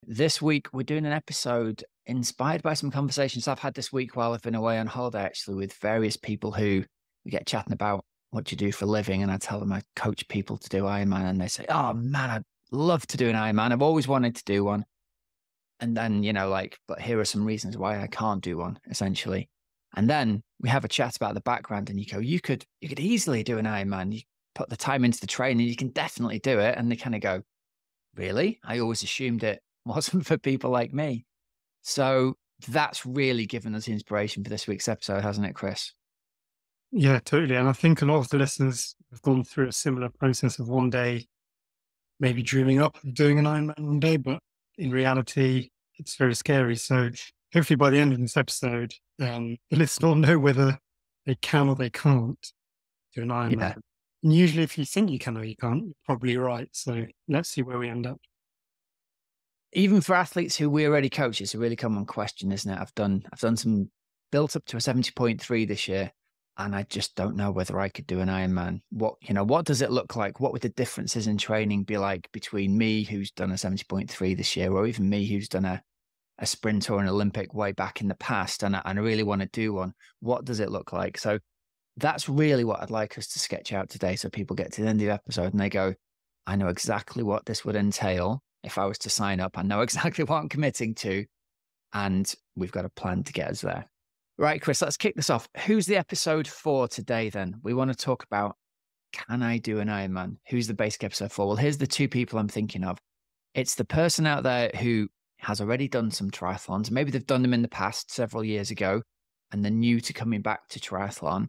This week, we're doing an episode inspired by some conversations I've had this week while I've been away on holiday, actually, with various people who we get chatting about what you do for a living. And I tell them I coach people to do Ironman, and they say, "Oh man, I'd love to do an Ironman. I've always wanted to do one." And then, but here are some reasons why I can't do one, essentially. And then we have a chat about the background, and you go, you could easily do an Ironman. You put the time into the training, you can definitely do it. And they kind of go, really? I always assumed it wasn't for people like me. So that's really given us inspiration for this week's episode, hasn't it, Chris? Yeah, totally. And I think a lot of the listeners have gone through a similar process of one day, maybe dreaming up of doing an Ironman one day, but in reality, it's very scary. So hopefully by the end of this episode, the listeners will know whether they can or they can't do an Yeah. Ironman. And usually if you think you can or you can't, you're probably right. So let's see where we end up. Even for athletes who we already coach, it's a really common question, isn't it? I've done some built up to a 70.3 this year, and I just don't know whether I could do an Ironman. What does it look like? What would the differences in training be like between me, who's done a 70.3 this year, or even me, who's done a sprint or an Olympic way back in the past, and I really want to do one? What does it look like? So that's really what I'd like us to sketch out today, so people get to the end of the episode and they go, I know exactly what this would entail if I was to sign up. I know exactly what I'm committing to, and we've got a plan to get us there. Right, Chris, let's kick this off. Who's the episode for today then? We want to talk about, can I do an Ironman? Who's the basic episode for? Well, here's the two people I'm thinking of. It's the person out there who has already done some triathlons. Maybe they've done them in the past several years ago, and they're new to coming back to triathlon.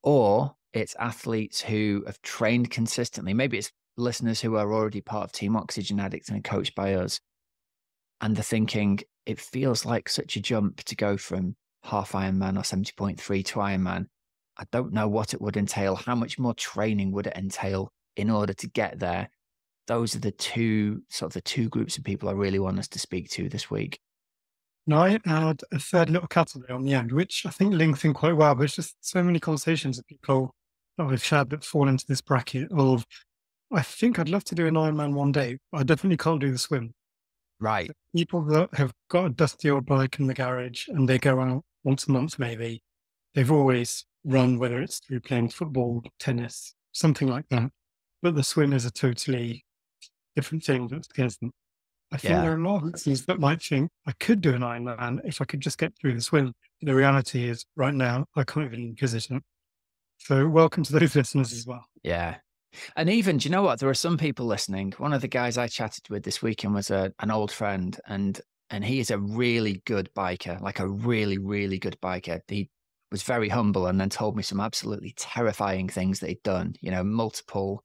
Or it's athletes who have trained consistently. Maybe it's listeners who are already part of Team Oxygen Addicts and are coached by us. And they're thinking, it feels like such a jump to go from half Ironman or 70.3 to Ironman. I don't know what it would entail. How much more training would it entail in order to get there? Those are the two groups of people I really want us to speak to this week. Now, I add a third little category on the end, which I think links in quite well, but it's just so many conversations that people that we've shared that fall into this bracket of, I think I'd love to do an Ironman one day, but I definitely can't do the swim. Right. So people that have got a dusty old bike in the garage and they go out once a month maybe, they've always run, whether it's through playing football, tennis, something like that. But the swim is a totally different thing that scares them. I think Yeah. there are a lot of listeners that might think I could do an Ironman if I could just get through the swim. The reality is right now, I can't even envisage it. So welcome to those listeners as well. Yeah. And even, do you know what? There are some people listening. One of the guys I chatted with this weekend was an old friend, and he is a really good biker, like a really, really good biker. He was very humble and then told me some absolutely terrifying things that he'd done, multiple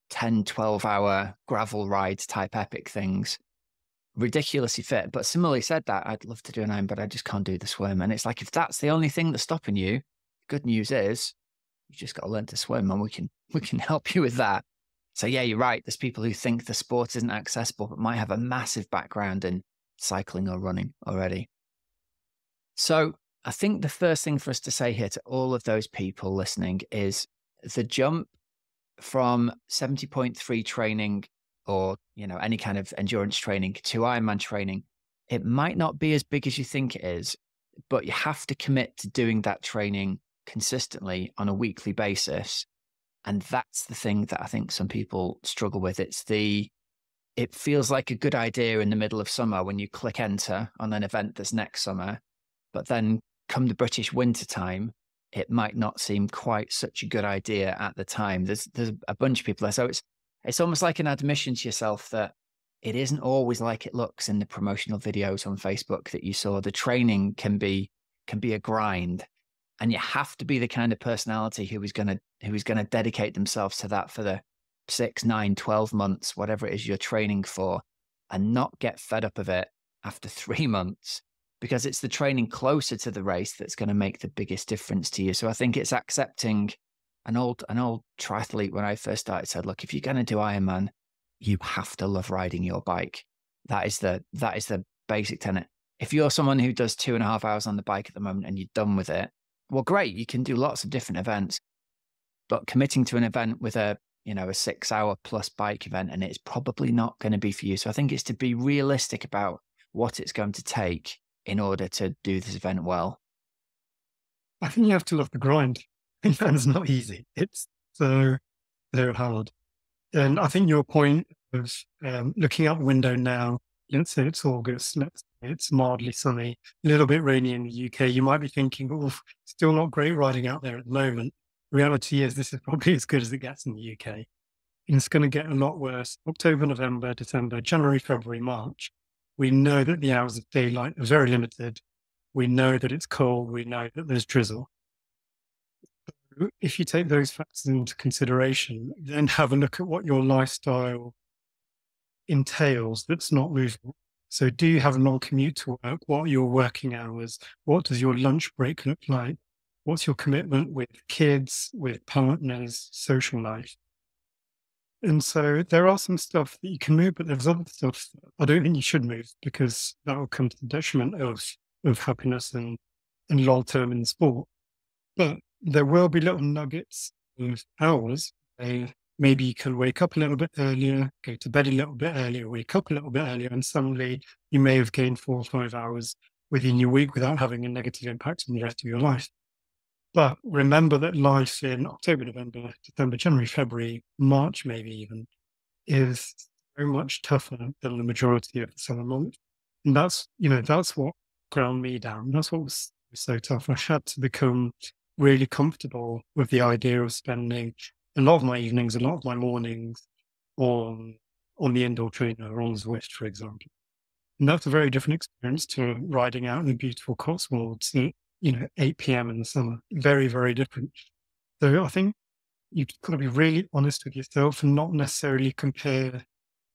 10, 12-hour gravel rides type epic things, ridiculously fit. But similarly said that, I'd love to do an Iron, but I just can't do the swim. And it's like, if that's the only thing that's stopping you, good news is you just got to learn to swim, and we can help you with that. So yeah, you're right. There's people who think the sport isn't accessible, but might have a massive background in cycling or running already. So I think the first thing for us to say here to all of those people listening is the jump from 70.3 training or, any kind of endurance training to Ironman training, it might not be as big as you think it is, but you have to commit to doing that training consistently on a weekly basis. And that's the thing that I think some people struggle with. It feels like a good idea in the middle of summer when you click enter on an event that's next summer, but then come the British winter time, it might not seem quite such a good idea at the time. There's a bunch of people there. So it's almost like an admission to yourself that it isn't always like it looks in the promotional videos on Facebook that you saw. The training can be a grind. And you have to be the kind of personality who is going to dedicate themselves to that for the 6, 9, 12 months, whatever it is you're training for, and not get fed up of it after 3 months, because it's the training closer to the race that's going to make the biggest difference to you. So I think it's accepting. An old triathlete when I first started said, look, if you're going to do Ironman, you have to love riding your bike. That is the basic tenet. If you're someone who does 2.5 hours on the bike at the moment and you're done with it, well, great, you can do lots of different events, but committing to an event with a you know, a 6 hour plus bike event, and it's probably not going to be for you. So I think it's to be realistic about what it's going to take in order to do this event well. I think you have to love the grind. And that's not easy. It's so, so hard. And I think your point of looking out the window now, let's say it's August, let's say it's mildly sunny, a little bit rainy in the UK, you might be thinking, oh, still not great riding out there at the moment. Reality is this is probably as good as it gets in the UK. And it's going to get a lot worse. October, November, December, January, February, March. We know that the hours of daylight are very limited. We know that it's cold. We know that there's drizzle. If you take those factors into consideration, then have a look at what your lifestyle entails that's not movement. So do you have a long commute to work? What are your working hours? What does your lunch break look like? What's your commitment with kids, with partners, social life? And so there are some stuff that you can move, but there's other stuff that I don't think you should move because that will come to the detriment of happiness and long-term in sport. But there will be little nuggets of hours. Maybe you can wake up a little bit earlier, go to bed a little bit earlier, wake up a little bit earlier, and suddenly you may have gained 4 or 5 hours within your week without having a negative impact on the rest of your life. But remember that life in October, November, December, January, February, March, maybe even, is very much tougher than the majority of the summer months. And that's, that's what ground me down. That's what was so tough. I had to become really comfortable with the idea of spending a lot of my evenings, a lot of my mornings on the indoor trainer or on Zwift, for example. And that's a very different experience to riding out in the beautiful Cotswolds at, 8 p.m. in the summer. Very, very different. So I think you've got to be really honest with yourself and not necessarily compare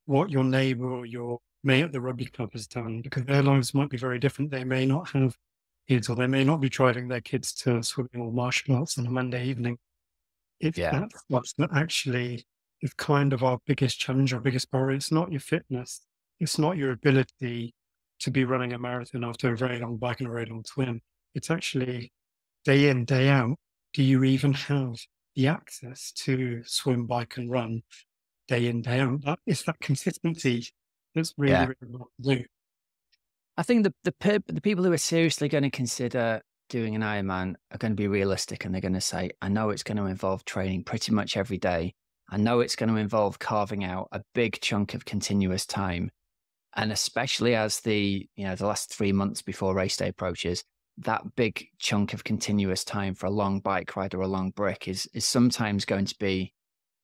what your neighbor or your mate at the rugby club has done, because their lives might be very different. They may not have kids, or they may not be driving their kids to swimming or martial arts on a Monday evening. That's what's not actually is kind of our biggest challenge, our biggest barrier. It's not your fitness. It's not your ability to be running a marathon after a very long bike and a very long swim. It's actually day in, day out. Do you even have the access to swim, bike, and run day in, day out? It's that consistency that's really, really hard to do. I think the people who are seriously going to consider doing an Ironman are going to be realistic, and they're going to say, I know it's going to involve training pretty much every day. I know it's going to involve carving out a big chunk of continuous time. And especially as the last 3 months before race day approaches, that big chunk of continuous time for a long bike ride or a long brick is sometimes going to be,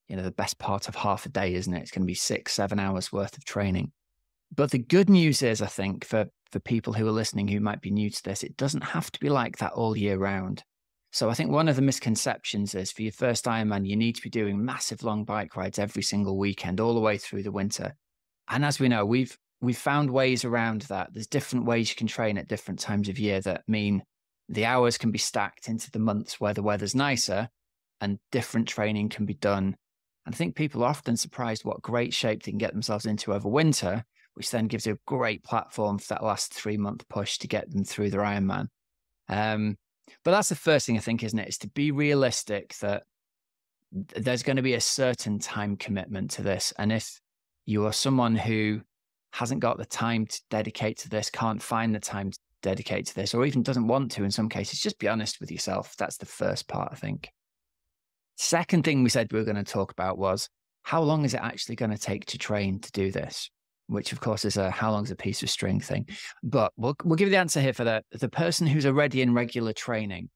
the best part of half a day, isn't it? It's going to be 6-7 hours worth of training. But the good news is, I think, for people who are listening who might be new to this, it doesn't have to be like that all year round. So I think one of the misconceptions is for your first Ironman, you need to be doing massive long bike rides every single weekend, all the way through the winter. And as we know, we've found ways around that. There's different ways you can train at different times of year that mean the hours can be stacked into the months where the weather's nicer and different training can be done. And I think people are often surprised what great shape they can get themselves into over winter, which then gives you a great platform for that last 3-month push to get them through their Ironman. But that's the first thing I think, isn't it? Is to be realistic that there's going to be a certain time commitment to this. And if you are someone who hasn't got the time to dedicate to this, can't find the time to dedicate to this, or even doesn't want to in some cases, just be honest with yourself. That's the first part, I think. Second thing we said we were going to talk about was, how long is it actually going to take to train to do this? Which, of course, is a how long's a piece of string thing. But we'll give you the answer here for the person who's already in regular training.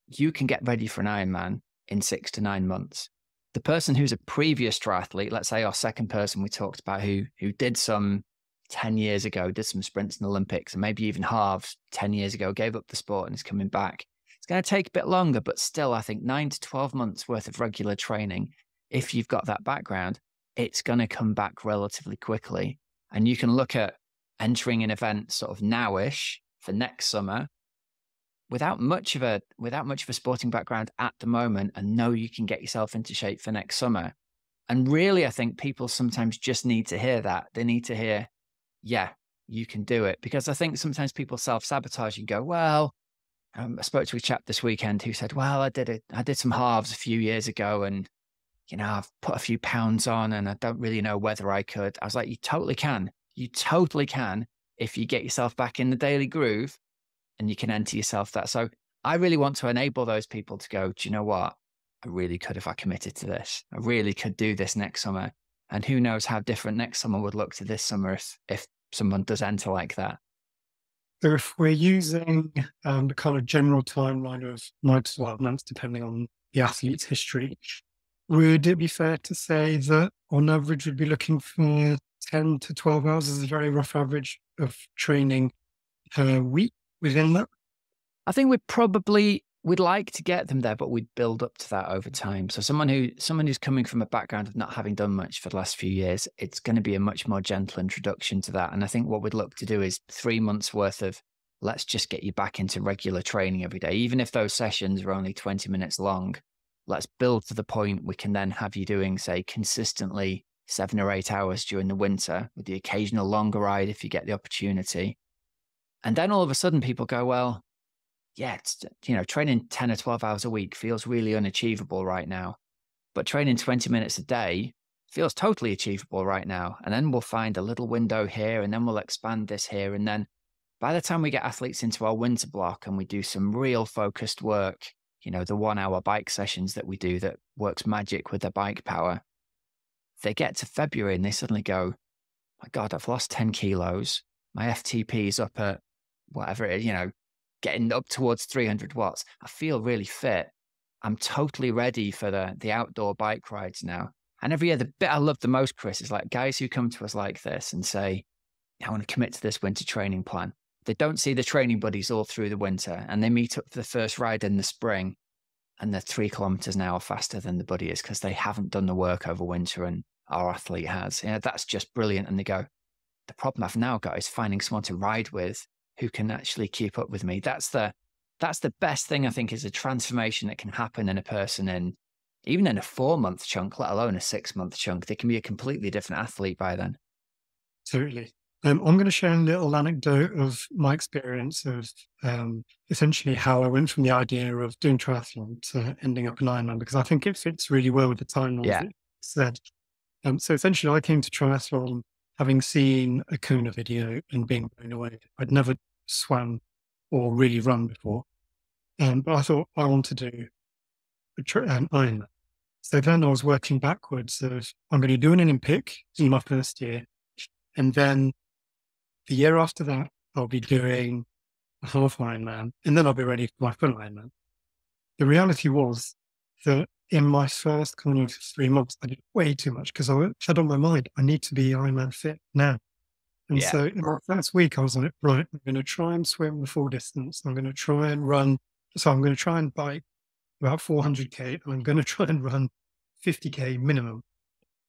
You can get ready for an Ironman in 6 to 9 months. The person who's a previous triathlete, let's say our second person we talked about, who did some 10 years ago, did some sprints in the Olympics, and maybe even halves 10 years ago, gave up the sport and is coming back. It's going to take a bit longer, but still, I think 9 to 12 months worth of regular training, if you've got that background, it's going to come back relatively quickly. And you can look at entering an event sort of nowish for next summer without much of a sporting background at the moment, and know you can get yourself into shape for next summer. And really, I think people sometimes just need to hear that. They need to hear, yeah, you can do it. Because I think sometimes people self-sabotage and go, well, I spoke to a chap this weekend who said, well, I did some halves a few years ago and I've put a few pounds on and I don't really know whether I could. I was like, you totally can. You totally can if you get yourself back in the daily groove and you can enter yourself that. So I really want to enable those people to go, do you know what? I really could if I committed to this. I really could do this next summer. And who knows how different next summer would look to this summer if someone does enter like that. So if we're using the kind of general timeline of 9 to 12 months, depending on the athlete's history, would it be fair to say that on average we'd be looking for 10 to 12 hours as a very rough average of training per week within that? I think we'd like to get them there, but we'd build up to that over time. So someone who's coming from a background of not having done much for the last few years, it's going to be a much more gentle introduction to that. And I think what we'd look to do is 3 months worth of, let's just get you back into regular training every day. Even if those sessions are only 20 minutes long, let's build to the point we can then have you doing, say, consistently 7 or 8 hours during the winter with the occasional longer ride if you get the opportunity. And then all of a sudden people go, well, yeah, it's, training 10 or 12 hours a week feels really unachievable right now. But training 20 minutes a day feels totally achievable right now. And then we'll find a little window here and then we'll expand this here. And then by the time we get athletes into our winter block and we do some real focused work, the 1 hour bike sessions that we do that works magic with their bike power, they get to February and they suddenly go, my God, I've lost 10 kilos. My FTP is up at whatever it is, getting up towards 300 watts. I feel really fit. I'm totally ready for the outdoor bike rides now. And every year, the bit I love the most, Chris, is like guys who come to us like this and say, I want to commit to this winter training plan. They don't see the training buddies all through the winter and they meet up for the first ride in the spring and they're 3 kilometers an hour faster than the buddy is because they haven't done the work over winter and our athlete has. That's just brilliant. And they go, the problem I've now got is finding someone to ride with who can actually keep up with me. That's the best thing, I think, is a transformation that can happen in a person even in a 4-month chunk, let alone a 6-month chunk. They can be a completely different athlete by then. Totally. I'm going to share a little anecdote of my experience of essentially how I went from the idea of doing triathlon to ending up an Ironman, because I think it fits really well with the timeline that you said. So essentially, I came to triathlon having seen a Kuna video and being blown away. I'd never swam or really run before. But I thought I want to do an Ironman. So then I was working backwards of, I'm going to do an Olympic in my first year. And then the year after that, I'll be doing a half Ironman. And then I'll be ready for my full Ironman. The reality was that in my first kind of 3 months, I did way too much because I had on my mind, I need to be Ironman fit now. And so in my first week, I was like, right, I'm going to try and swim the full distance. I'm going to try and run. So I'm going to try and bike about 400K and I'm going to try and run 50K minimum.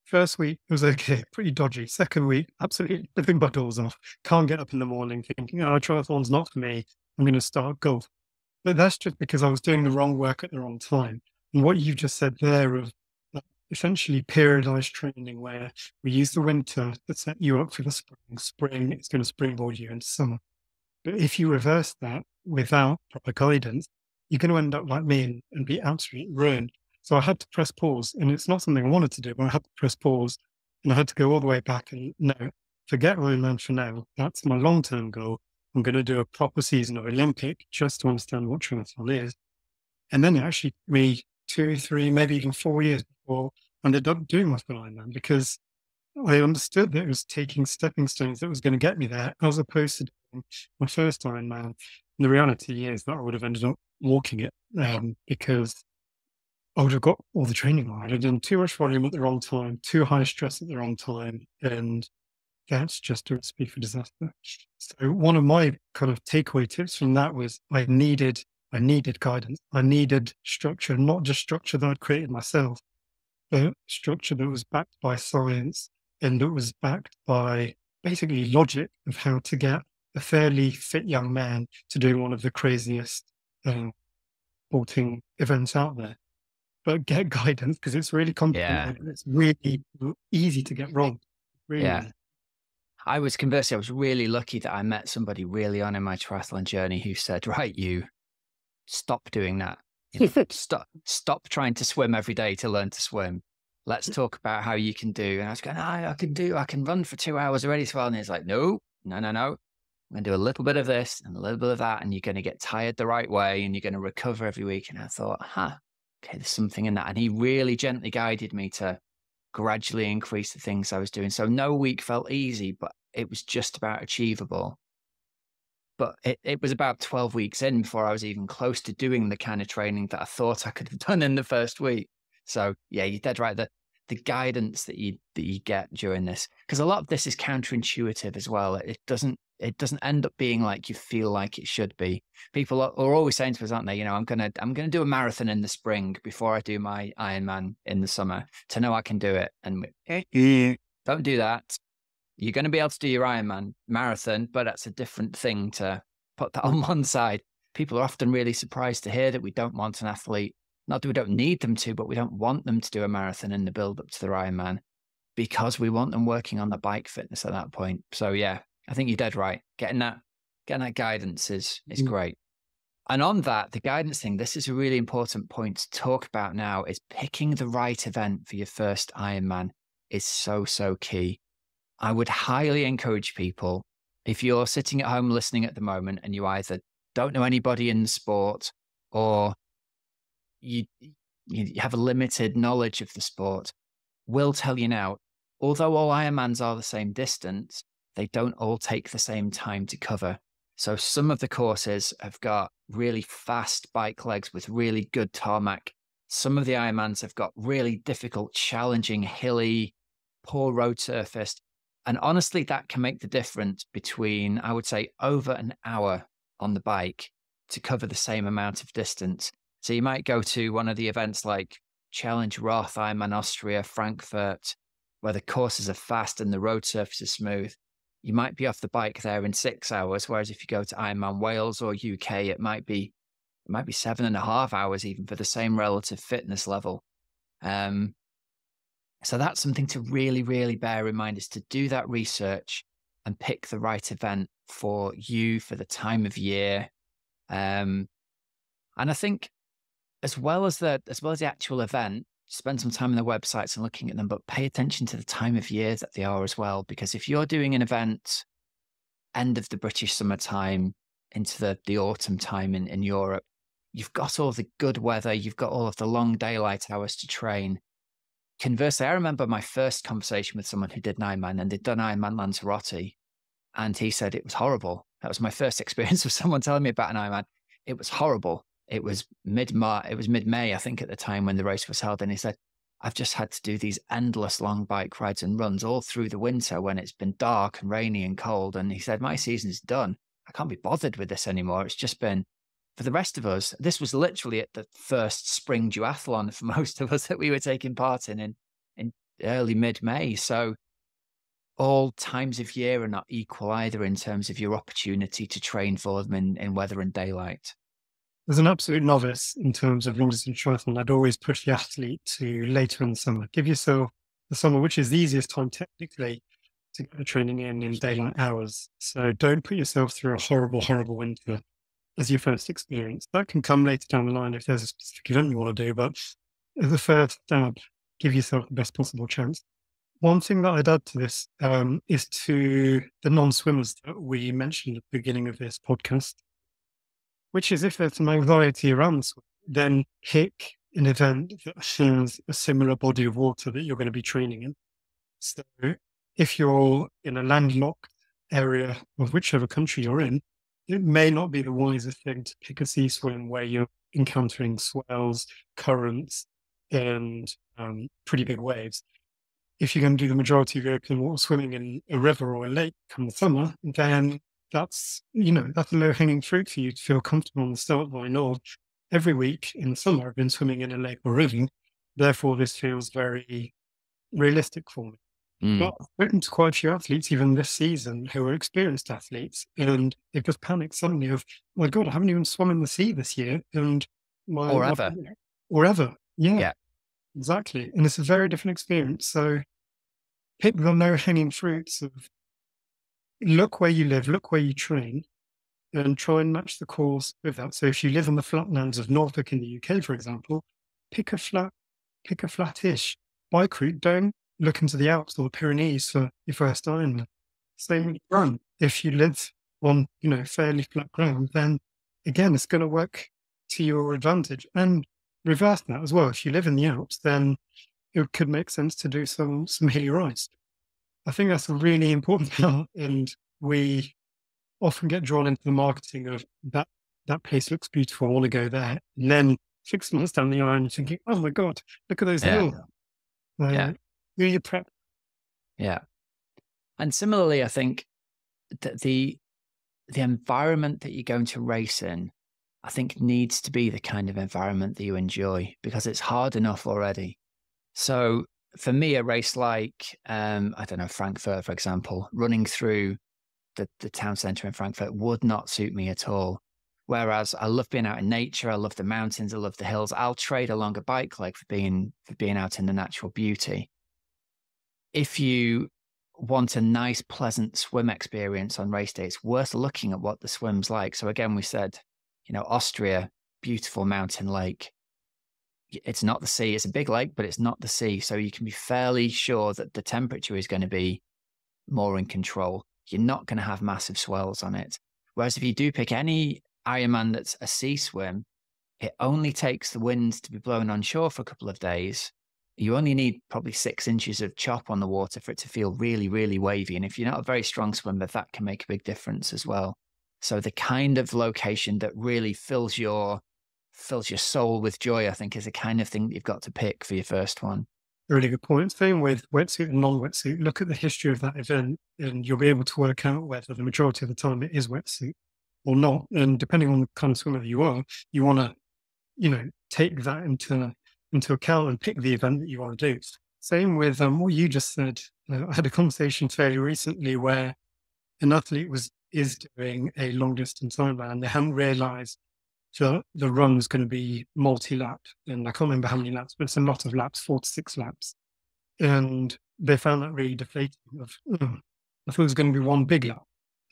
First week, it was okay, pretty dodgy. Second week, absolutely living my doors off. Can't get up in the morning thinking, triathlon's not for me. I'm going to start golf. But that's just because I was doing the wrong work at the wrong time. And what you've just said there of essentially periodized training where we use the winter to set you up for the spring. Spring, it's going to springboard you into summer. But if you reverse that without proper guidance, you're going to end up like me and be absolutely ruined. So I had to press pause, and it's not something I wanted to do, but I had to press pause and I had to go all the way back and no, forget Ironman for now. That's my long-term goal. I'm going to do a proper season of Olympic just to understand what triathlon is. And then it actually took me 2, 3, maybe even 4 years before I ended up doing my full Ironman because I understood that it was taking stepping stones that was going to get me there as opposed to doing my first Ironman. And the reality is that I would have ended up walking it because I would have got all the training wrong. I'd done too much volume at the wrong time, too high stress at the wrong time, and that's just a recipe for disaster. So one of my kind of takeaway tips from that was I needed guidance. I needed structure, not just structure that I'd created myself, but structure that was backed by science and that was backed by basically logic of how to get a fairly fit young man to do one of the craziest sporting events out there. But get guidance because it's really complicated. Yeah. It's really easy to get wrong. Really. Yeah. I was really lucky that I met somebody really on in my triathlon journey who said, right, you stop doing that. Stop trying to swim every day to learn to swim. let's talk about how you can do. And I was going, I can run for 2 hours already. So, and he's like, no. I'm going to do a little bit of this and a little bit of that. And you're going to get tired the right way and you're going to recover every week. And I thought, okay, there's something in that. And he really gently guided me to gradually increase the things I was doing. So no week felt easy, but it was just about achievable. But it was about 12 weeks in before I was even close to doing the kind of training that I thought I could have done in the first week. So yeah, you're dead right. The guidance that you get during this, because a lot of this is counterintuitive as well. It doesn't end up being like you feel like it should be. People are always saying to us, aren't they? I'm gonna do a marathon in the spring before I do my Ironman in the summer to know I can do it. And don't do that. You're going to be able to do your Ironman marathon, but that's a different thing to put that on one side. People are often really surprised to hear that we don't want an athlete, not that we don't need them to, but we don't want them to do a marathon in the build up to their Ironman because we want them working on the bike fitness at that point. So yeah, I think you're dead right. Getting that guidance is great. And on that, the guidance thing, this is a really important point to talk about now, is picking the right event for your first Ironman is so, so key. I would highly encourage people, if you're sitting at home listening at the moment and you either don't know anybody in the sport or you have a limited knowledge of the sport, we'll tell you now, although all Ironmans are the same distance, they don't all take the same time to cover. So some of the courses have got really fast bike legs with really good tarmac. Some of the Ironmans have got really difficult, challenging, hilly, poor road surface. And honestly, that can make the difference between, I would say, over an hour on the bike to cover the same amount of distance. So you might go to one of the events like Challenge Roth, Ironman Austria, Frankfurt, where the courses are fast and the road surface is smooth. You might be off the bike there in 6 hours, whereas if you go to Ironman Wales or UK, it might be 7.5 hours even for the same relative fitness level. So that's something to really, really bear in mind, is to do that research and pick the right event for you, for the time of year. And I think as well as the actual event, spend some time on the websites and looking at them, but pay attention to the time of year that they are as well. Because if you're doing an event end of the British summertime into the autumn time in Europe, you've got all the good weather, you've got all of the long daylight hours to train. Conversely, I remember my first conversation with someone who did an Ironman, and they'd done Ironman Lanzarote, and he said it was horrible. That was my first experience with someone telling me about an Ironman. It was horrible. It was mid-May, I think, at the time when the race was held. And he said, I've just had to do these endless long bike rides and runs all through the winter when it's been dark and rainy and cold. And he said, my season's done. I can't be bothered with this anymore. It's just been, for the rest of us, this was literally at the first spring duathlon for most of us that we were taking part in early mid-May. So all times of year are not equal either in terms of your opportunity to train for them in weather and daylight. As an absolute novice in terms of long-distance triathlon, I'd always push the athlete to later in the summer. Give yourself the summer, which is the easiest time technically to get the training in daylight hours. So don't put yourself through a horrible, horrible winter as your first experience. That can come later down the line if there's a specific event you want to do, but as a first stab, give yourself the best possible chance. One thing that I'd add to this is to the non-swimmers that we mentioned at the beginning of this podcast, which is if there's some anxiety around the swim, then pick an event that has a similar body of water that you're going to be training in. So if you're in a landlocked area of whichever country you're in, it may not be the wisest thing to pick a sea swim where you're encountering swells, currents, and pretty big waves. If you're going to do the majority of your open water swimming in a river or a lake come the summer, then that's a low-hanging fruit for you to feel comfortable on the start line. Or every week in the summer, I've been swimming in a lake or river. Therefore, this feels very realistic for me. But I've spoken to quite a few athletes, even this season, who are experienced athletes, and they've just panicked suddenly of, oh my God, I haven't even swum in the sea this year. And or ever. Yeah, exactly. And it's a very different experience. So pick the low-hanging fruits of look where you live, look where you train, and try and match the course with that. So if you live on the flatlands of Norfolk in the UK, for example, pick a flat-ish bike route, don't look into the Alps or the Pyrenees for your first Ironman. Same with run. If you live on, fairly flat ground, then again, it's going to work to your advantage. And reverse that as well. If you live in the Alps, then it could make sense to do some hilly rides. I think that's a really important part, and we often get drawn into the marketing of that place looks beautiful, I want to go there. And then 6 months down the line, you're thinking, oh my God, look at those Yeah. hills. Yeah. Do your prep. Yeah. And similarly, I think that the environment that you're going to race in, I think needs to be the kind of environment that you enjoy, because it's hard enough already. So for me, a race like, I don't know, Frankfurt, for example, running through the town centre in Frankfurt would not suit me at all. Whereas I love being out in nature, I love the mountains, I love the hills. I'll trade along a bike leg for being out in the natural beauty. If you want a nice, pleasant swim experience on race day, it's worth looking at what the swim's like. So again, we said, Austria, beautiful mountain lake. It's not the sea. It's a big lake, but it's not the sea. So you can be fairly sure that the temperature is going to be more in control. You're not going to have massive swells on it. Whereas if you do pick any Ironman that's a sea swim, it only takes the wind to be blown on shore for a couple of days. You only need probably 6 inches of chop on the water for it to feel really, really wavy. And if you're not a very strong swimmer, that can make a big difference as well. So the kind of location that really fills your soul with joy, I think, is the kind of thing that you've got to pick for your first one. Really good point. Same with wetsuit and non-wetsuit. Look at the history of that event, and you'll be able to work out whether the majority of the time it is wetsuit or not. And depending on the kind of swimmer you are, you want to, take that into account and pick the event that you want to do. Same with what you just said. I had a conversation fairly recently where an athlete is doing a long distance Ironman, and they hadn't realised the run was going to be multi-lap, and I can't remember how many laps, but it's a lot of laps, 4 to 6 laps. And they found that really deflating. I thought it was going to be one big lap.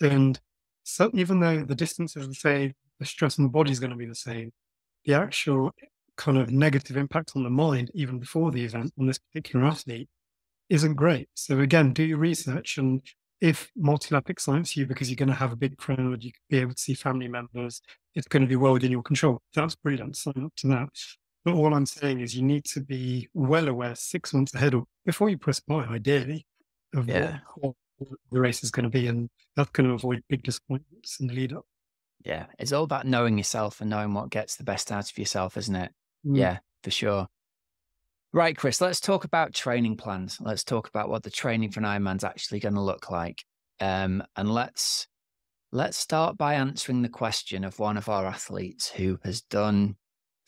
And so even though the distance is the same, the stress on the body is going to be the same, the actual kind of negative impact on the mind, even before the event, on this particular athlete, isn't great. So again, do your research, and if multi-lap excites you because you're going to have a big crowd, you could be able to see family members, it's going to be well within your control. That's brilliant. Sign up to that. But all I'm saying is you need to be well aware 6 months ahead, or before you press buy, ideally, of what the race is going to be, and that's going to avoid big disappointments in the lead up. Yeah, it's all about knowing yourself and knowing what gets the best out of yourself, isn't it? Yeah, for sure. Right, Chris, let's talk about training plans. Let's talk about what the training for an Ironman's actually going to look like. And let's start by answering the question of one of our athletes who has done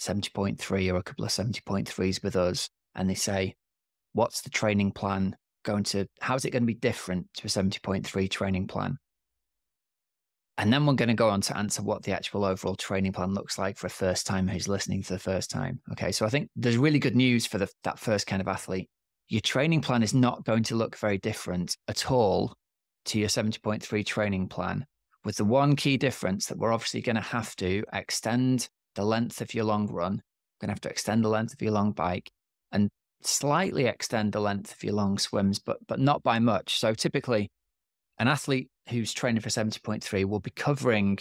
70.3 or a couple of 70.3s with us. And they say, what's the training plan how's it going to be different to a 70.3 training plan? And then we're going to go on to answer what the actual overall training plan looks like for a first timer who's listening for the first time. Okay, so I think there's really good news for that first kind of athlete. Your training plan is not going to look very different at all to your 70.3 training plan, with the one key difference that we're obviously going to have to extend the length of your long run, going to have to extend the length of your long bike, and slightly extend the length of your long swims, but not by much. So typically, an athlete who's training for 70.3 will be covering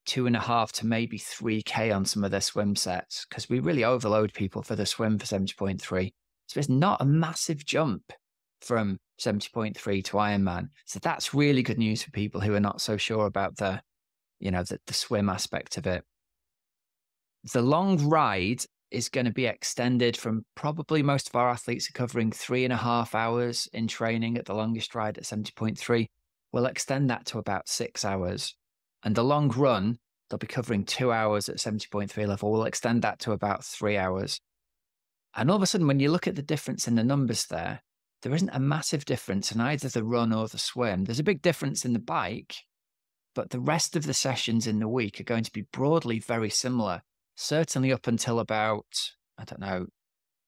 2.5 to maybe 3K on some of their swim sets, because we really overload people for the swim for 70.3. So it's not a massive jump from 70.3 to Ironman. So that's really good news for people who are not so sure about the swim aspect of it. The long ride is going to be extended from, probably most of our athletes are covering 3.5 hours in training at the longest ride at 70.3. We'll extend that to about 6 hours. And the long run, they'll be covering 2 hours at 70.3 level. We'll extend that to about 3 hours. And all of a sudden, when you look at the difference in the numbers there isn't a massive difference in either the run or the swim. There's a big difference in the bike, but the rest of the sessions in the week are going to be broadly very similar, certainly up until about,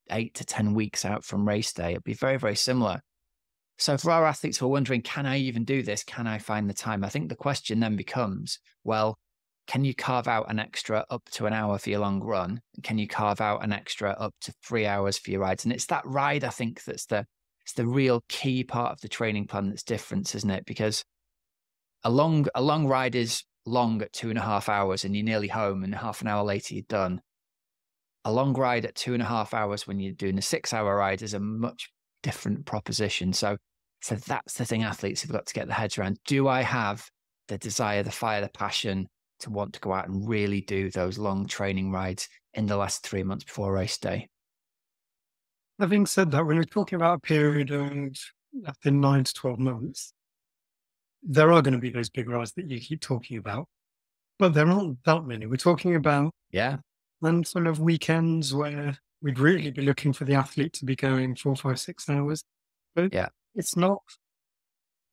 8 to 10 weeks out from race day. It'll be very, very similar. So for our athletes who are wondering, can I even do this? Can I find the time? I think the question then becomes, well, can you carve out an extra up to an hour for your long run? Can you carve out an extra up to 3 hours for your rides? And it's that ride, I think, it's the real key part of the training plan that's different, isn't it? Because a long ride is long at 2.5 hours and you're nearly home, and half an hour later you're done. A long ride at 2.5 hours when you're doing a 6 hour ride is a much different proposition. So that's the thing athletes have got to get their heads around. Do I have the desire, the fire, the passion to want to go out and really do those long training rides in the last 3 months before race day? Having said that, when we're talking about a period of, I think, 9 to 12 months, there are going to be those big rides that you keep talking about, but there aren't that many. We're talking about Yeah. sort of weekends where we'd really be looking for the athlete to be going 4, 5, 6 hours. But Yeah. it's not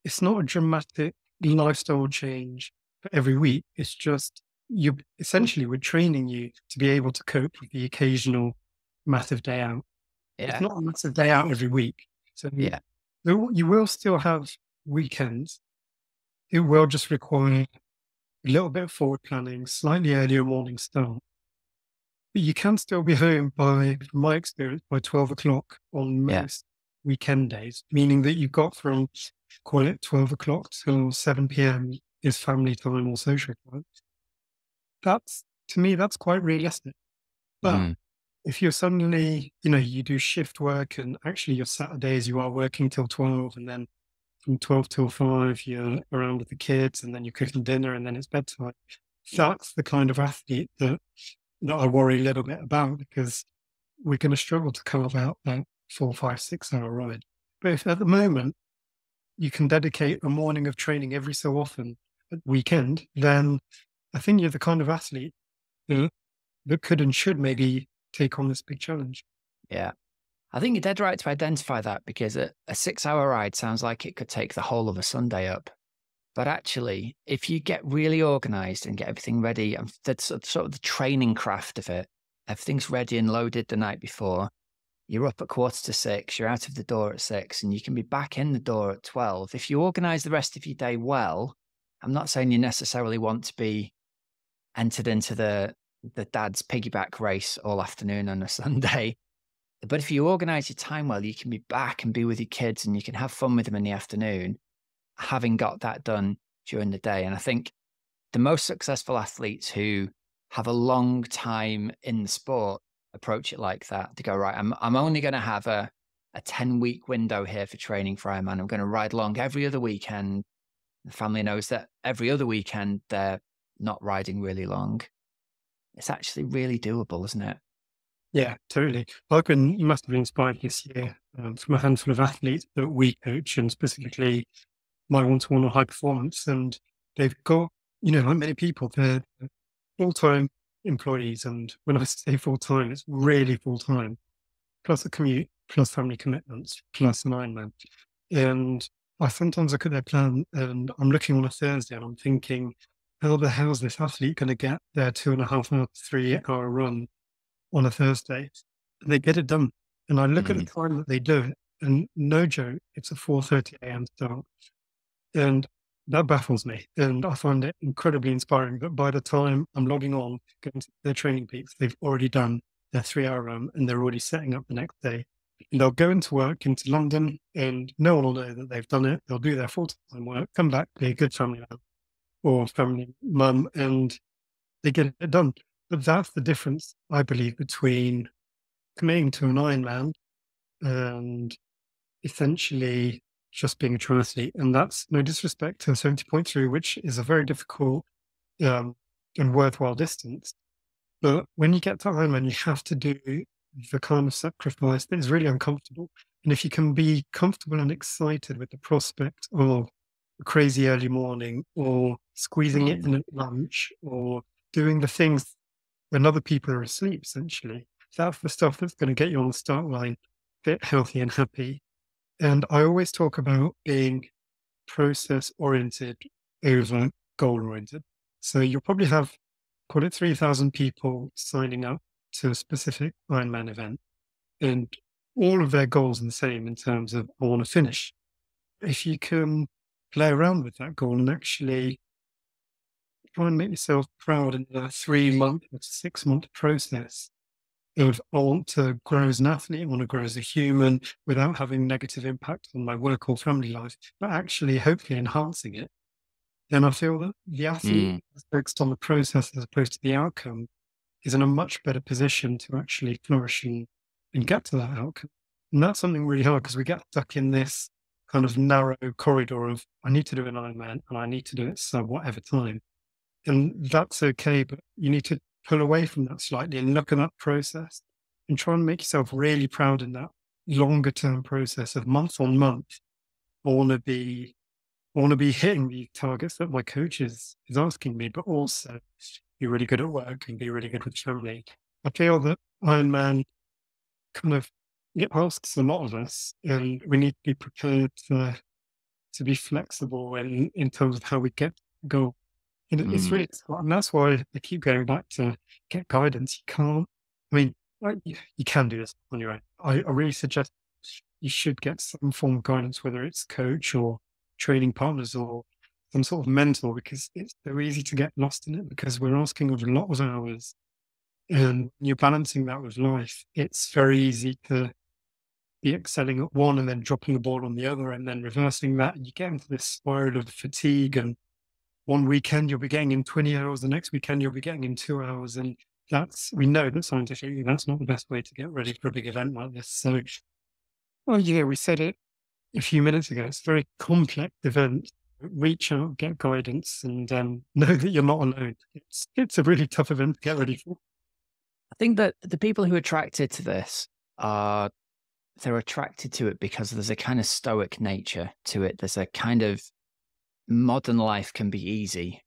a dramatic lifestyle change for every week. It's just we're training you to be able to cope with the occasional massive day out. It's Yeah. not a massive day out every week. So Yeah. you will still have weekends. It will just require a little bit of forward planning, slightly earlier morning start. But you can still be home from my experience, by 12 o'clock on Yeah. most weekend days, meaning that you've got from, call it 12 o'clock till 7 p.m. is family time or social time. To me, that's quite realistic. But Mm. if you're suddenly, you do shift work and actually your Saturdays you are working till 12, and then from 12 till 5, you're around with the kids, and then you're cooking dinner, and then it's bedtime. That's the kind of athlete that I worry a little bit about, because we're going to struggle to carve out that 4, 5, 6 hour ride. But if at the moment you can dedicate a morning of training every so often at the weekend, then I think you're the kind of athlete that, could and should maybe take on this big challenge. Yeah. I think you're dead right to identify that, because a 6 hour ride sounds like it could take the whole of a Sunday up. But actually, if you get really organized and get everything ready, and that's sort of the training craft of it, everything's ready and loaded the night before, you're up at 5:45, you're out of the door at 6, and you can be back in the door at 12. If you organize the rest of your day well, I'm not saying you necessarily want to be entered into the dad's piggyback race all afternoon on a Sunday. But if you organize your time well, you can be back and be with your kids, and you can have fun with them in the afternoon, having got that done during the day. And I think the most successful athletes who have a long time in the sport approach it like that. They go, right, I'm only going to have a 10-week window here for training for Ironman. I'm going to ride along every other weekend. The family knows that every other weekend they're not riding really long. It's actually really doable, isn't it? Yeah, totally. I've been massively inspired this year from a handful of athletes that we coach, and specifically my one-to-one on high performance. And they've got, like many people, they're full-time employees. And when I say full-time, it's really full-time, plus a commute, plus family commitments, plus an Ironman. And I sometimes look at their plan and I'm looking on a Thursday and I'm thinking, how the hell is this athlete going to get their 2.5 hour, 3 hour run on a Thursday? And they get it done. And I look at the time that they do it, and no joke, it's a 4:30 a.m. start. And that baffles me. And I find it incredibly inspiring that by the time I'm logging on, going to their training peaks, they've already done their 3 hour run and they're already setting up the next day. And they'll go into work into London and no one will know that they've done it. They'll do their full-time work, come back, be a good family man or family mum, and they get it done. But that's the difference, I believe, between committing to an Ironman and essentially just being a triathlete. And that's no disrespect to 70.3, which is a very difficult and worthwhile distance. But when you get to Ironman, you have to do the kind of sacrifice that is really uncomfortable. And if you can be comfortable and excited with the prospect of a crazy early morning, or squeezing it in at lunch, or doing the things when other people are asleep, essentially, that's the stuff that's going to get you on the start line, fit, healthy, and happy. And I always talk about being process oriented over goal oriented. So you'll probably have, call it 3,000 people signing up to a specific Ironman event, and all of their goals are the same in terms of, I want to finish. If you can play around with that goal and actually try and make yourself proud in the 3 month or 6 month process of I want to grow as an athlete, I want to grow as a human without having negative impact on my work or family life, but actually hopefully enhancing it, then I feel that the athlete Mm, is focused on the process as opposed to the outcome is in a much better position to actually flourish and get to that outcome. And that's something really hard because we get stuck in this kind of narrow corridor of I need to do an Ironman and I need to do it sub whatever time. And that's okay, but you need to pull away from that slightly and look at that process and try and make yourself really proud in that longer term process of month on month. I want to be I want to be hitting the targets that my coach is asking me, but also be really good at work and be really good with family. I feel that Ironman kind of it asks a lot of us, and we need to be prepared to be flexible in terms of how we go. And it's mm, really, and that's why I keep going back to get guidance. You can't. I mean, like, you can do this on your own. I really suggest you should get some form of guidance, whether it's coach or training partners or some sort of mentor, because it's so easy to get lost in it because we're asking of a lot of hours and you're balancing that with life. It's very easy to be excelling at one and then dropping the ball on the other and then reversing that. And you get into this spiral of fatigue. And one weekend you'll be getting in 20 hours, the next weekend you'll be getting in 2 hours. And we know that scientifically that's not the best way to get ready for a big event like this. So, oh yeah, we said it a few minutes ago. It's a very complex event. Reach out, get guidance, and know that you're not alone. It's a really tough event to get ready for. I think that the people who are attracted to this are they're attracted to it because there's a kind of stoic nature to it. There's a kind of modern life can be easy,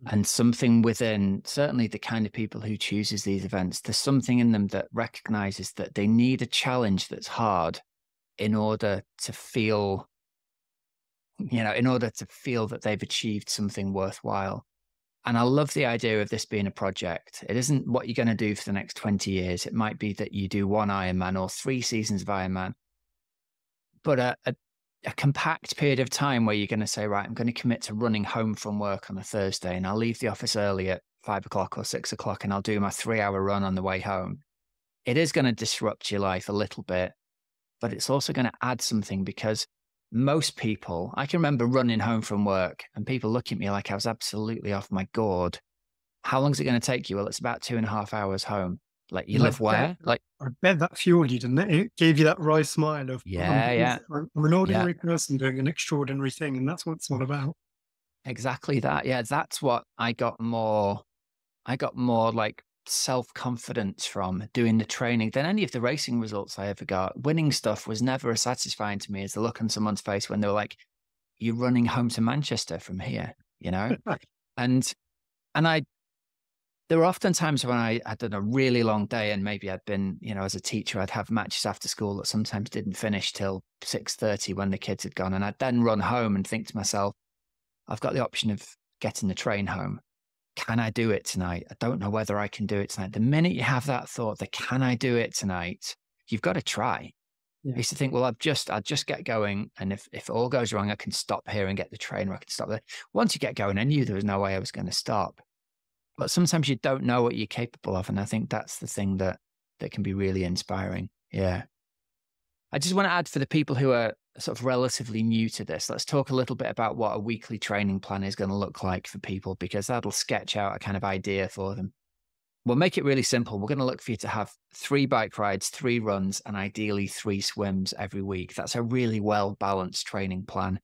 and something within certainly the kind of people who chooses these events, there's something in them that recognizes that they need a challenge that's hard in order to feel, in order to feel that they've achieved something worthwhile. And I love the idea of this being a project. It isn't what you're going to do for the next 20 years. It might be that you do one Ironman or 3 seasons of Ironman, but a compact period of time where you're going to say, right, I'm going to commit to running home from work on a Thursday and I'll leave the office early at 5 o'clock or 6 o'clock and I'll do my 3 hour run on the way home. It is going to disrupt your life a little bit, but it's also going to add something because most people, I can remember running home from work and people look at me like I was absolutely off my gourd. How long is it going to take you? Well, it's about 2.5 hours home. Like, you And live where? Like, I bet that fueled you, didn't it? It gave you that wry smile of, yeah, yeah, I'm an yeah, ordinary person doing an extraordinary thing. And that's what it's all about. exactly that. Yeah, that's what I got more like self-confidence from doing the training than any of the racing results I ever got. Winning stuff was never as satisfying to me as the look on someone's face when they were like, you're running home to Manchester from here, you know? And and I there were often times when I had done a really long day and maybe I'd been, as a teacher, I'd have matches after school that sometimes didn't finish till 6:30 when the kids had gone. And I'd then run home and think to myself, I've got the option of getting the train home. Can I do it tonight? I don't know whether I can do it tonight. The minute you have that thought, that can I do it tonight? You've got to try. I Yeah. used to think, well, I'll just get going. And if all goes wrong, I can stop here and get the train or I can stop there. Once you get going, I knew there was no way I was going to stop. But sometimes you don't know what you're capable of. And I think that's the thing that can be really inspiring. Yeah. I just want to add for the people who are sort of relatively new to this, let's talk a little bit about what a weekly training plan is going to look like for people, because that'll sketch out a kind of idea for them. We'll make it really simple. We're going to look for you to have 3 bike rides, 3 runs, and ideally 3 swims every week. That's a really well balanced training plan.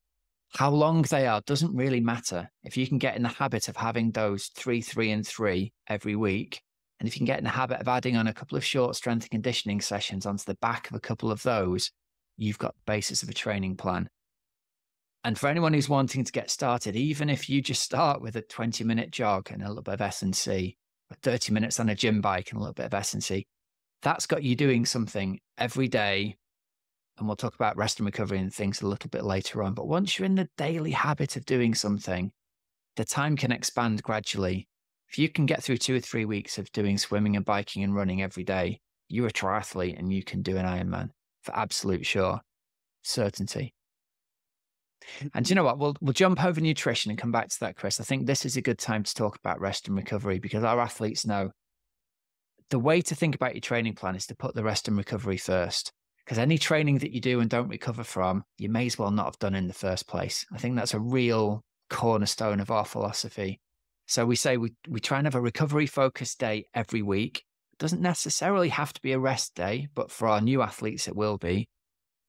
How long they are doesn't really matter. If you can get in the habit of having those 3, 3, and 3 every week, and if you can get in the habit of adding on a couple of short strength and conditioning sessions onto the back of a couple of those, you've got the basis of a training plan. And for anyone who's wanting to get started, even if you just start with a 20-minute jog and a little bit of S&C, or 30 minutes on a gym bike and a little bit of S&C, that's got you doing something every day. And we'll talk about rest and recovery and things a little bit later on. But once you're in the daily habit of doing something, the time can expand gradually. If you can get through 2 or 3 weeks of doing swimming and biking and running every day, you're a triathlete and you can do an Ironman for absolute sure certainty. And do you know what? We'll jump over nutrition and come back to that, Chris. I think this is a good time to talk about rest and recovery because our athletes know the way to think about your training plan is to put the rest and recovery first. Because any training that you do and don't recover from, you may as well not have done in the first place. I think that's a real cornerstone of our philosophy. So we say we try and have a recovery focused day every week. It doesn't necessarily have to be a rest day, but for our new athletes, it will be.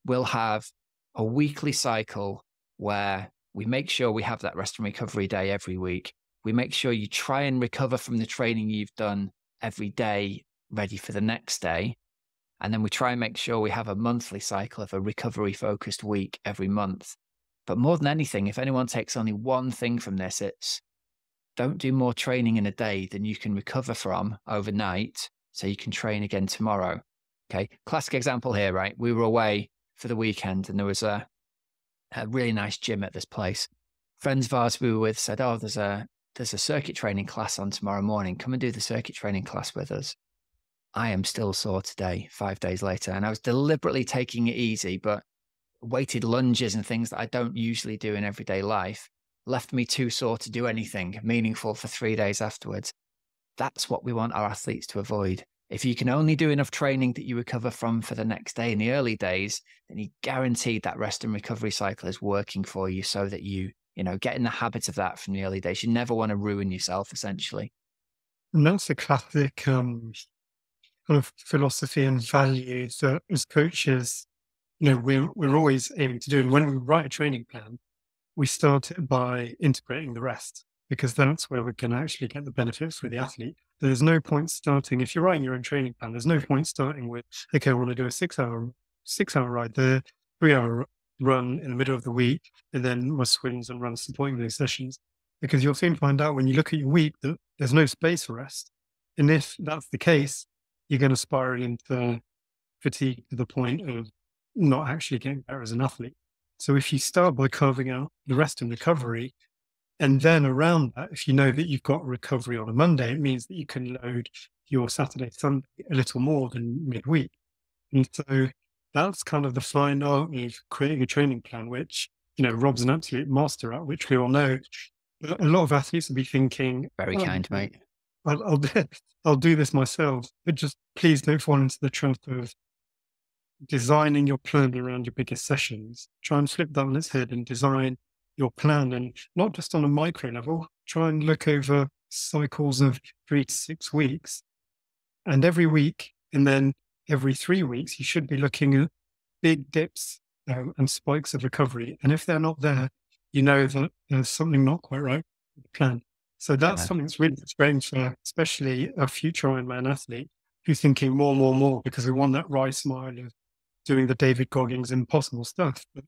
We'll have a weekly cycle where we make sure we have that rest and recovery day every week. We make sure you try and recover from the training you've done every day, ready for the next day. And then we try and make sure we have a monthly cycle of a recovery focused week every month. But more than anything, if anyone takes only one thing from this, it's don't do more training in a day than you can recover from overnight so you can train again tomorrow. Okay. Classic example here, right? We were away for the weekend and there was a really nice gym at this place. Friends of ours we were with said, oh, there's a circuit training class on tomorrow morning. Come and do the circuit training class with us. I am still sore today, 5 days later. And I was deliberately taking it easy, but weighted lunges and things that I don't usually do in everyday life left me too sore to do anything meaningful for 3 days afterwards. That's what we want our athletes to avoid. If you can only do enough training that you recover from for the next day in the early days, then you guaranteed that rest and recovery cycle is working for you so that you get in the habit of that from the early days. You never want to ruin yourself, essentially. And that's a classic kind of philosophy and values that as coaches, we're always aiming to do. And when we write a training plan, we start it by integrating the rest because that's where we can actually get the benefits for the athlete. There's no point starting, if you're writing your own training plan, there's no point starting with, okay, I want to do a 6-hour ride there, 3-hour run in the middle of the week, and then my swims and runs supporting those sessions. Because you'll soon find out when you look at your week that there's no space for rest. And if that's the case, you're going to spiral into fatigue to the point of not actually getting better as an athlete. So if you start by carving out the rest and recovery, and then around that, if you know that you've got recovery on a Monday, it means that you can load your Saturday, Sunday a little more than midweek. And so that's kind of the fine art of creating a training plan, which, Rob's an absolute master at, which we all know. A lot of athletes will be thinking, very kind, mate. I'll do this myself, but just please don't fall into the trap of designing your plan around your biggest sessions. Try and flip that on its head and design your plan, and not just on a micro level. Try and look over cycles of 3 to 6 weeks, and every week, and then every 3 weeks, you should be looking at big dips and spikes of recovery. And if they're not there, you know that there's something not quite right with the plan. So that's something that's really strange for especially a future Ironman athlete who's thinking more, because we want that right smile of doing the David Goggins impossible stuff. But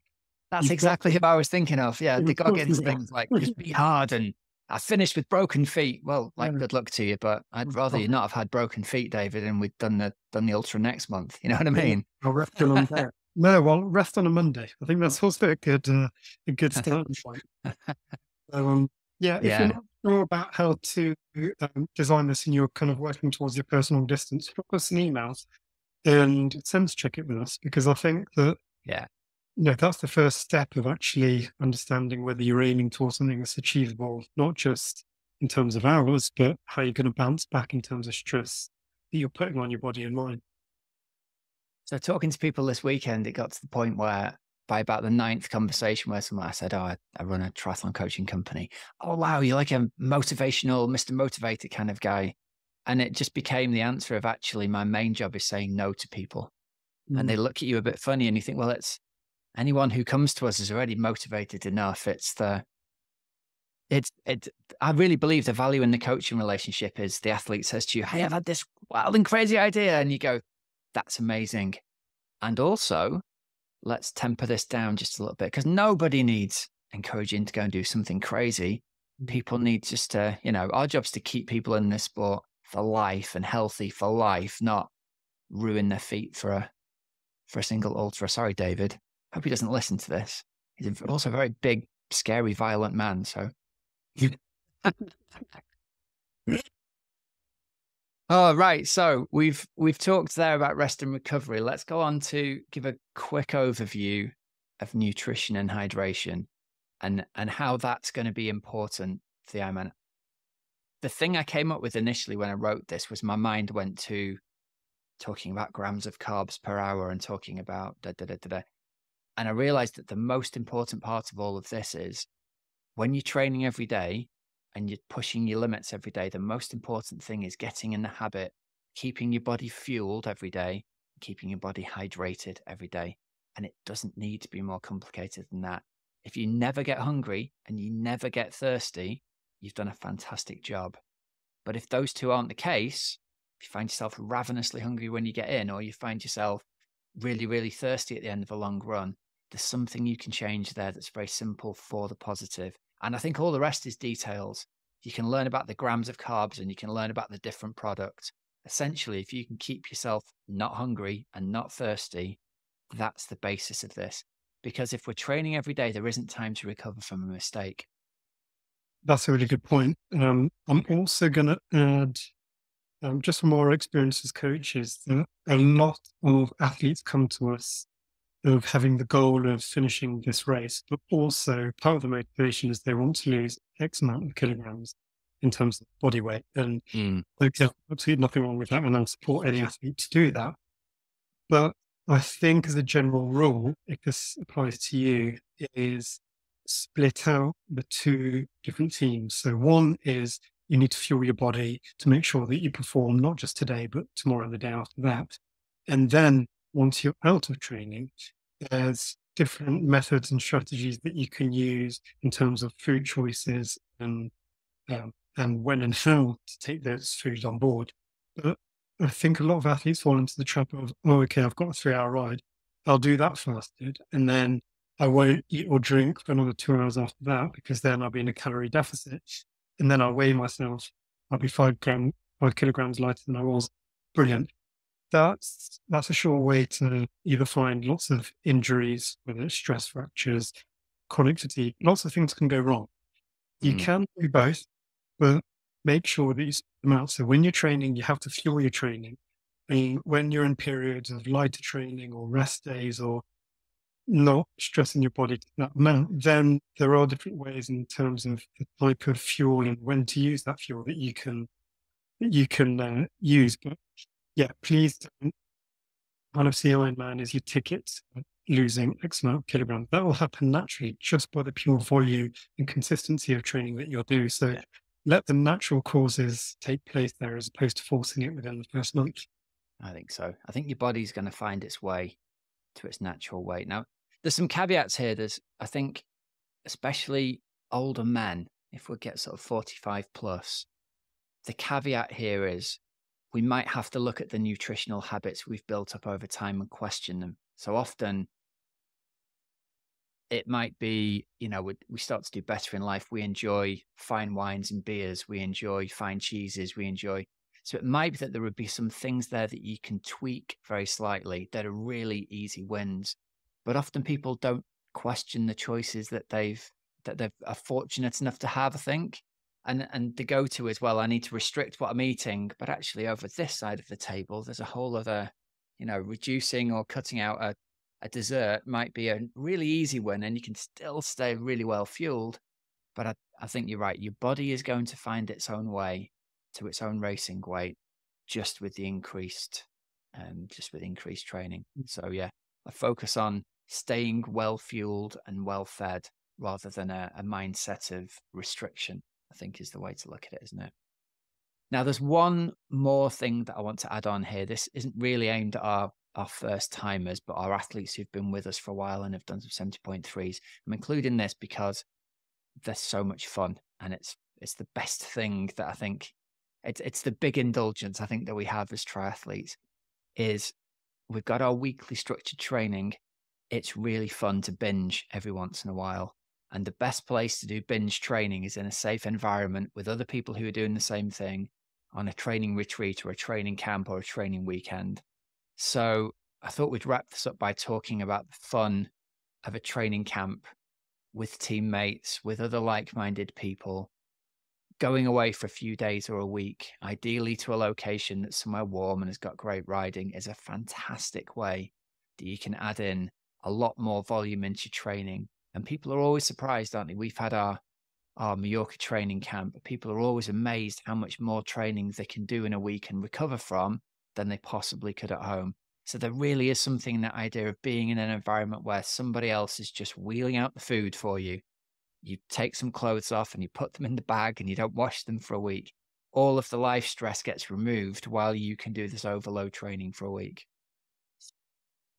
that's exactly who I was thinking of. Yeah, the Goggins things, like just be hard. And I finished with broken feet. Well, good luck to you, but I'd rather you not have had broken feet, David, and we'd done the ultra next month. You know what I mean? I'll rest on that. No, well, rest on a Monday. I think that's also a good starting point. So, if you're not sure about how to design this and you're kind of working towards your personal distance, drop us an email and sense check it with us, because I think that that's the first step of actually understanding whether you're aiming towards something that's achievable, not just in terms of hours, but how you're going to bounce back in terms of stress that you're putting on your body and mind. So talking to people this weekend, it got to the point where by about the 9th conversation where someone, I said, I run a triathlon coaching company. Oh, wow, you're like a motivational, Mr. Motivator kind of guy. And it just became the answer of actually my main job is saying no to people. And they look at you a bit funny and you think, well, it's anyone who comes to us is already motivated enough. I really believe the value in the coaching relationship is the athlete says to you, hey, I've had this wild and crazy idea. And you go, that's amazing. And also, let's temper this down just a little bit, because nobody needs encouraging to go and do something crazy. People need just to, our job's to keep people in this sport for life and healthy for life, not ruin their feet for a single ultra. Sorry, David. Hope he doesn't listen to this. He's also a very big, scary, violent man. So, all right. So we've talked there about rest and recovery. Let's go on to give a quick overview of nutrition and hydration. and how that's going to be important for the Ironman. The thing I came up with initially when I wrote this was my mind went to talking about grams of carbs per hour and talking about da da da da da. And I realized that the most important part of all of this is when you're training every day and you're pushing your limits every day, the most important thing is getting in the habit, keeping your body fueled every day, keeping your body hydrated every day. And it doesn't need to be more complicated than that. If you never get hungry and you never get thirsty, you've done a fantastic job. But if those two aren't the case, if you find yourself ravenously hungry when you get in, or you find yourself really, really thirsty at the end of a long run, there's something you can change there that's very simple for the positive. And I think all the rest is details. You can learn about the grams of carbs and you can learn about the different products. Essentially, if you can keep yourself not hungry and not thirsty, that's the basis of this. Because if we're training every day, there isn't time to recover from a mistake. That's a really good point. I'm also going to add, just from our experience as coaches, that a lot of athletes come to us of having the goal of finishing this race, but also part of the motivation is they want to lose X amount of kilograms in terms of body weight. And there's absolutely nothing wrong with that, and I support any athlete to do that. But I think as a general rule, if this applies to you, is split out the two different teams. So one is you need to fuel your body to make sure that you perform not just today, but tomorrow and the day after that. And then once you're out of training, there's different methods and strategies that you can use in terms of food choices and when and how to take those foods on board. But I think a lot of athletes fall into the trap of, oh, okay, I've got a 3-hour ride. I'll do that fasted. And then I won't eat or drink for another 2 hours after that because then I'll be in a calorie deficit. And then I'll weigh myself. I'll be 5 kilograms lighter than I was. Brilliant. That's a sure way to either find lots of injuries, whether it's stress fractures, chronic fatigue, lots of things can go wrong. You can do both, but make sure that you sort them out. So when you're training, you have to fuel your training. And when you're in periods of lighter training or rest days or not stressing your body to that amount, then there are different ways in terms of the type of fuel and when to use that fuel that you can use. But yeah, please don't kind of see Ironman as your ticket to losing X amount of kilograms. That will happen naturally just by the pure volume and consistency of training that you'll do. So let the natural causes take place there as opposed to forcing it within the first month. I think so. I think your body's going to find its way to its natural weight. Now, there's some caveats here. I think, especially older men, if we get sort of 45 plus, the caveat here is we might have to look at the nutritional habits we've built up over time and question them. So often it might be, we start to do better in life. We enjoy fine wines and beers. We enjoy fine cheeses. So it might be that there would be some things there that you can tweak very slightly that are really easy wins. But often people don't question the choices that they are fortunate enough to have, I think. And the go-to is, well, I need to restrict what I'm eating, but actually over this side of the table, there's a whole other, reducing or cutting out a dessert might be a really easy win, and you can still stay really well fueled. But I think you're right. Your body is going to find its own way to its own racing weight, just with increased training. So yeah, I focus on staying well fueled and well fed rather than a mindset of restriction, I think is the way to look at it, isn't it? Now, there's one more thing that I want to add on here. This isn't really aimed at our first timers, but our athletes who've been with us for a while and have done some 70.3s. I'm including this because they're so much fun, and it's the best thing that I think it's the big indulgence I think that we have as triathletes is we've got our weekly structured training. It's really fun to binge every once in a while. And the best place to do binge training is in a safe environment with other people who are doing the same thing on a training retreat or a training camp or a training weekend. So I thought we'd wrap this up by talking about the fun of a training camp with teammates, with other like-minded people, going away for a few days or a week, ideally to a location that's somewhere warm and has got great riding, is a fantastic way that you can add in a lot more volume into training And people are always surprised, aren't they? We've had our Mallorca training camp. People are always amazed how much more training they can do in a week and recover from than they possibly could at home. So there really is something in that idea of being in an environment where somebody else is just wheeling out the food for you. You take some clothes off and you put them in the bag and you don't wash them for a week. All of the life stress gets removed while you can do this overload training for a week.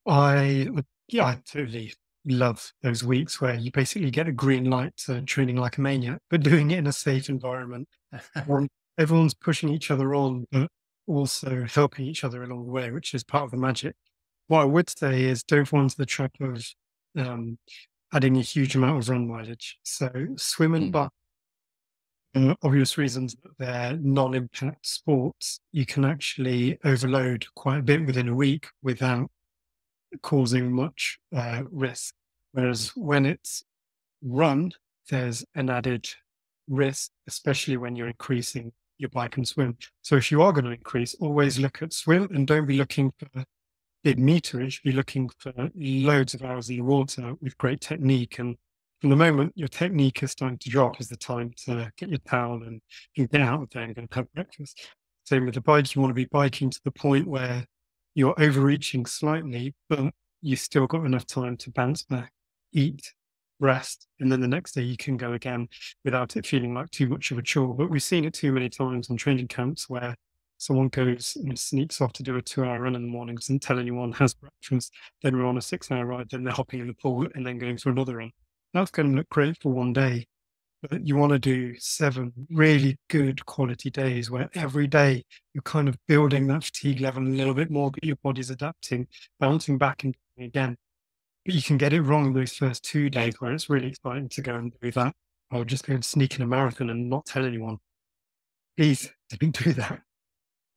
Yeah, I totally love those weeks where you basically get a green light to training like a maniac, but doing it in a safe environment. Everyone- Everyone's pushing each other on, but also helping each other along the way, which is part of the magic. What I would say is don't fall into the trap of um, adding a huge amount of run mileage. So swim and Mm. bike, obvious reasons that they're non-impact sports, you can actually overload quite a bit within a week without causing much risk. Whereas when it's run, there's an added risk, especially when you're increasing your bike and swim. So if you are going to increase, always look at swim and don't be looking for big meterage, be looking for loads of hours in the water with great technique. And from the moment your technique is starting to drop is the time to get your towel and get out of there and go and have breakfast. Same with the bike, you want to be biking to the point where you're overreaching slightly, but you've still got enough time to bounce back, eat, rest, and then the next day you can go again without it feeling like too much of a chore. But we've seen it too many times on training camps where someone goes and sneaks off to do a 2-hour run in the morning, doesn't tell anyone, has breakfast, then we're on a 6-hour ride, then they're hopping in the pool and then going for another run. That's going to look great for one day, but you want to do 7 really good quality days where every day you're kind of building that fatigue level a little bit more, but your body's adapting, bouncing back and doing it again. But you can get it wrong those first 2 days where it's really exciting to go and do that. I'll just go and sneak in a marathon and not tell anyone. Please don't do that.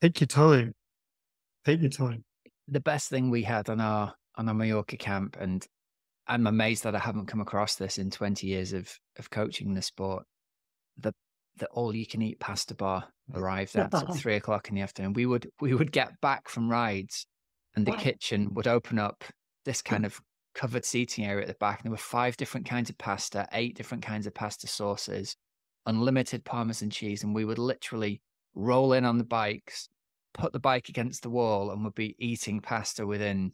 Take your time. Take your time. The best thing we had on our Mallorca camp, and I'm amazed that I haven't come across this in 20 years of coaching the sport. The all you can eat pasta bar arrived at 3:00 in the afternoon. We would get back from rides and the kitchen would open up this kind of covered seating area at the back. And there were 5 different kinds of pasta, 8 different kinds of pasta sauces, unlimited Parmesan cheese. And we would literally roll in on the bikes, put the bike against the wall, and would be eating pasta within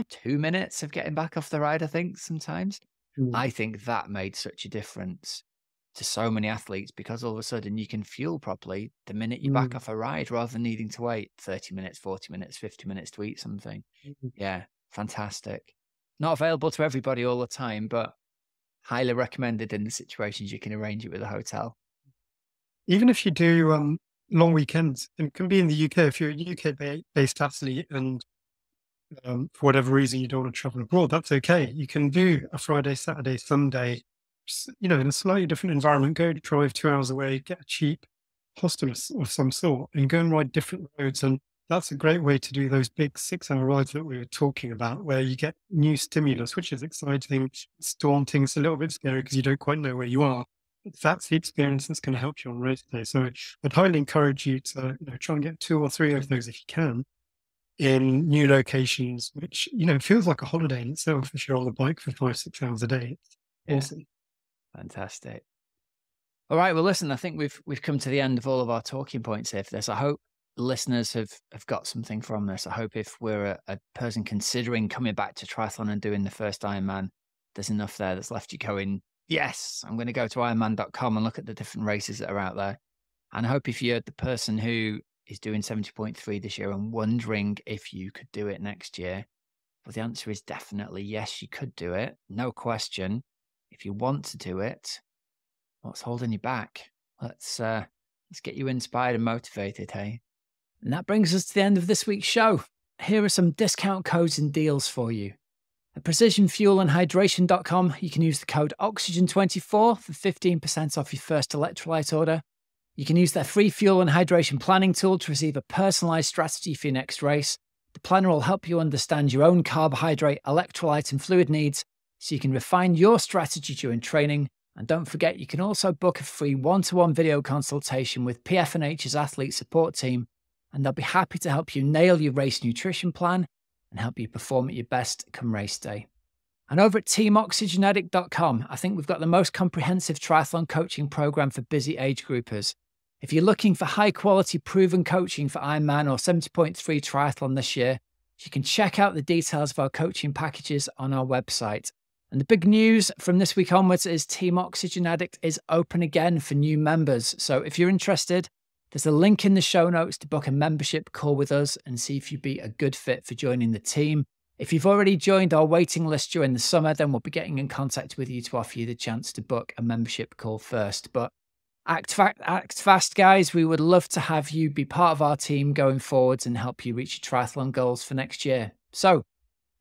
2 minutes of getting back off the ride, I think, sometimes. I think that made such a difference to so many athletes because all of a sudden you can fuel properly the minute you're back off a ride rather than needing to wait 30 minutes, 40 minutes, 50 minutes to eat something. Yeah, fantastic. Not available to everybody all the time, but highly recommended in the situations you can arrange it with a hotel. Even if you do long weekends, it can be in the UK, if you're a UK-based athlete and for whatever reason you don't want to travel abroad, that's okay. You can do a Friday, Saturday, Sunday, in a slightly different environment. Go drive 2 hours away, get a cheap hostel of some sort, and go and ride different roads. And that's a great way to do those big 6-hour rides that we were talking about, where you get new stimulus, which is exciting. It's daunting. It's a little bit scary because you don't quite know where you are. But that's the experience that's going to help you on race day. So I'd highly encourage you to try and get 2 or 3 of those if you can, in new locations, which, feels like a holiday in itself if you're on the bike for 5-6 hours a day. It's awesome. Fantastic. All right. Well, listen, I think we've come to the end of all of our talking points here for this. I hope listeners have got something from this. I hope if we're a person considering coming back to triathlon and doing the first Ironman, there's enough there that's left you going, yes, I'm going to go to Ironman.com and look at the different races that are out there. And I hope if you're the person who is doing 70.3 this year and wondering if you could do it next year, well, the answer is definitely yes, you could do it. No question. If you want to do it, what's holding you back? Let's get you inspired and motivated, hey? And that brings us to the end of this week's show. Here are some discount codes and deals for you. At precisionfuelandhydration.com, you can use the code OXYGEN24 for 15% off your first electrolyte order. You can use their free fuel and hydration planning tool to receive a personalized strategy for your next race. The planner will help you understand your own carbohydrate, electrolyte, and fluid needs so you can refine your strategy during training. And don't forget, you can also book a free one-to-one video consultation with PF&H's athlete support team, and they'll be happy to help you nail your race nutrition plan and help you perform at your best come race day. And over at teamoxygenaddict.com, I think we've got the most comprehensive triathlon coaching program for busy age groupers. If you're looking for high quality proven coaching for Ironman or 70.3 triathlon this year, you can check out the details of our coaching packages on our website. And the big news from this week onwards is Team Oxygen Addict is open again for new members. So if you're interested, there's a link in the show notes to book a membership call with us and see if you'd be a good fit for joining the team. If you've already joined our waiting list during the summer, then we'll be getting in contact with you to offer you the chance to book a membership call first. But act fast, guys. We would love to have you be part of our team going forwards and help you reach your triathlon goals for next year. So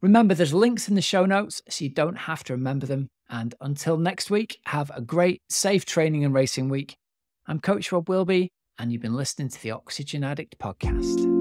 remember, there's links in the show notes so you don't have to remember them. And until next week, have a great, safe training and racing week. I'm Coach Rob Wilby, and you've been listening to the Oxygen Addict podcast.